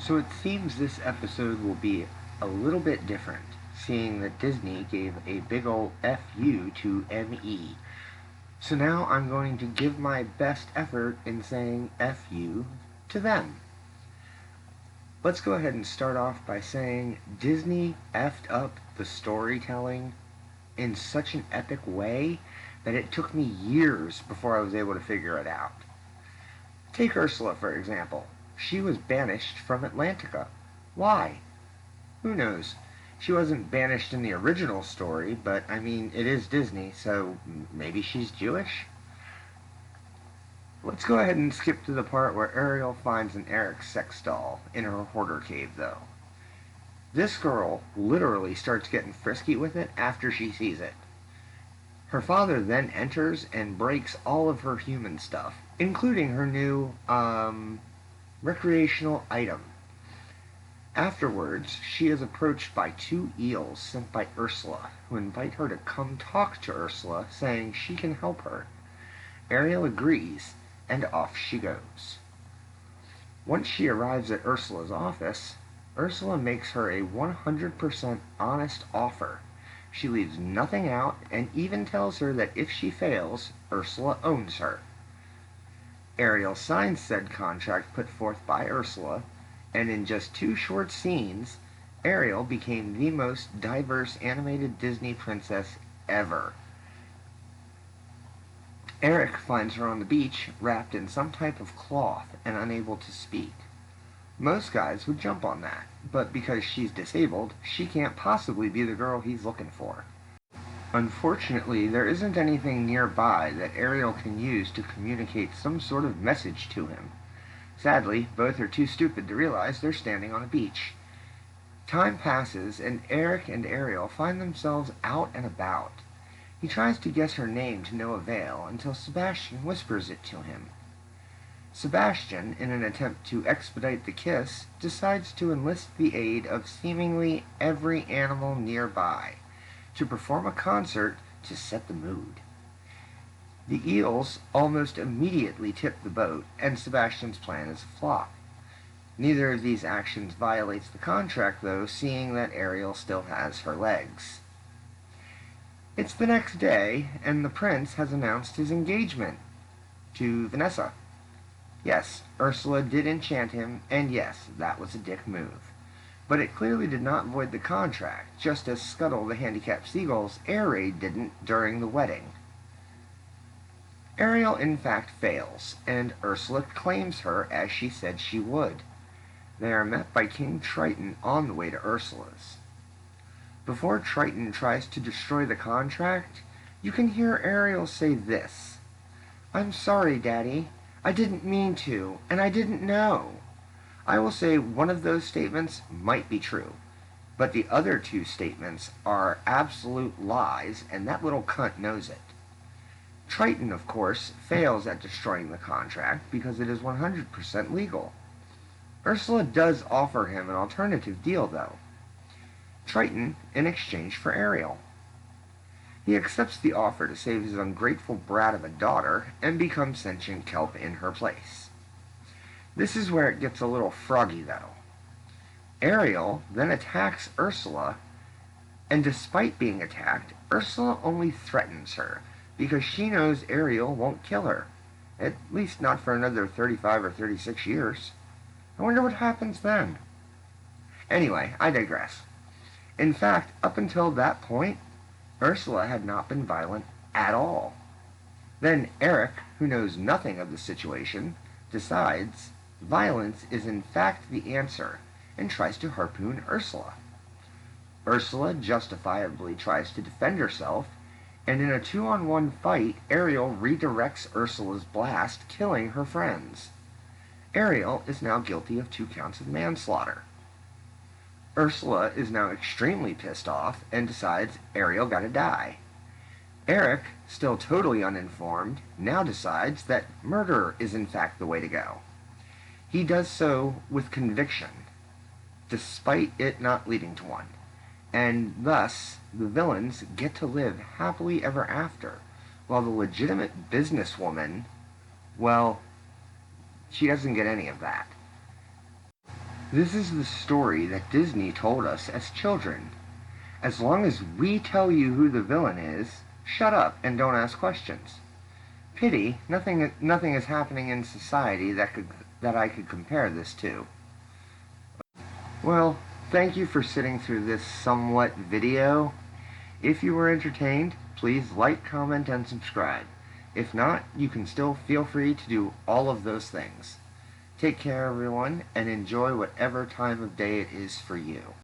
So it seems this episode will be a little bit different, seeing that Disney gave a big ol' FU to ME. So now I'm going to give my best effort in saying FU to them. Let's go ahead and start off by saying Disney effed up the storytelling in such an epic way that it took me years before I was able to figure it out. Take Ursula, for example. She was banished from Atlantica. Why? Who knows? She wasn't banished in the original story, but I mean, it is Disney, so maybe she's Jewish? Let's go ahead and skip to the part where Ariel finds an Eric sex doll in her hoarder cave, though. This girl literally starts getting frisky with it after she sees it. Her father then enters and breaks all of her human stuff, including her new, recreational item. Afterwards, she is approached by two eels sent by Ursula, who invite her to come talk to Ursula, saying she can help her. Ariel agrees, and off she goes. Once she arrives at Ursula's office, Ursula makes her a 100% honest offer. She leaves nothing out and even tells her that if she fails, Ursula owns her. Ariel signs said contract put forth by Ursula, and in just 2 short scenes, Ariel became the most diverse animated Disney princess ever. Eric finds her on the beach, wrapped in some type of cloth and unable to speak. Most guys would jump on that, but because she's disabled, she can't possibly be the girl he's looking for. Unfortunately, there isn't anything nearby that Ariel can use to communicate some sort of message to him. Sadly, both are too stupid to realize they're standing on a beach. Time passes, and Eric and Ariel find themselves out and about. He tries to guess her name to no avail until Sebastian whispers it to him. Sebastian, in an attempt to expedite the kiss, decides to enlist the aid of seemingly every animal nearby to perform a concert to set the mood. The eels almost immediately tip the boat, and Sebastian's plan is a flop. Neither of these actions violates the contract, though, seeing that Ariel still has her legs. It's the next day, and the prince has announced his engagement to Vanessa. Yes, Ursula did enchant him, and yes, that was a dick move. But it clearly did not void the contract, just as Scuttle the handicapped seagull's air raid didn't during the wedding. Ariel in fact fails, and Ursula claims her as she said she would. They are met by King Triton on the way to Ursula's. Before Triton tries to destroy the contract, you can hear Ariel say this: "I'm sorry, Daddy. I didn't mean to, and I didn't know." I will say one of those statements might be true, but the other 2 statements are absolute lies, and that little cunt knows it. Triton, of course, fails at destroying the contract because it is 100% legal. Ursula does offer him an alternative deal, though. Triton in exchange for Ariel. He accepts the offer to save his ungrateful brat of a daughter and become sentient kelp in her place. This is where it gets a little froggy, though. Ariel then attacks Ursula, and despite being attacked, Ursula only threatens her, because she knows Ariel won't kill her. At least not for another 35 or 36 years. I wonder what happens then. Anyway, I digress. In fact, up until that point, Ursula had not been violent at all. Then Eric, who knows nothing of the situation, decides violence is in fact the answer and tries to harpoon Ursula. Ursula justifiably tries to defend herself, and in a 2-on-1 fight, Ariel redirects Ursula's blast, killing her friends. Ariel is now guilty of 2 counts of manslaughter. Ursula is now extremely pissed off and decides Ariel gotta die. Eric, still totally uninformed, now decides that murder is in fact the way to go. He does so with conviction, despite it not leading to one, and thus the villains get to live happily ever after, while the legitimate businesswoman, well, she doesn't get any of that. This is the story that Disney told us as children. As long as we tell you who the villain is, shut up and don't ask questions. Pity, nothing is happening in society that I could compare this to. Well, thank you for sitting through this somewhat video. If you were entertained, please like, comment, and subscribe. If not, you can still feel free to do all of those things. Take care, everyone, and enjoy whatever time of day it is for you.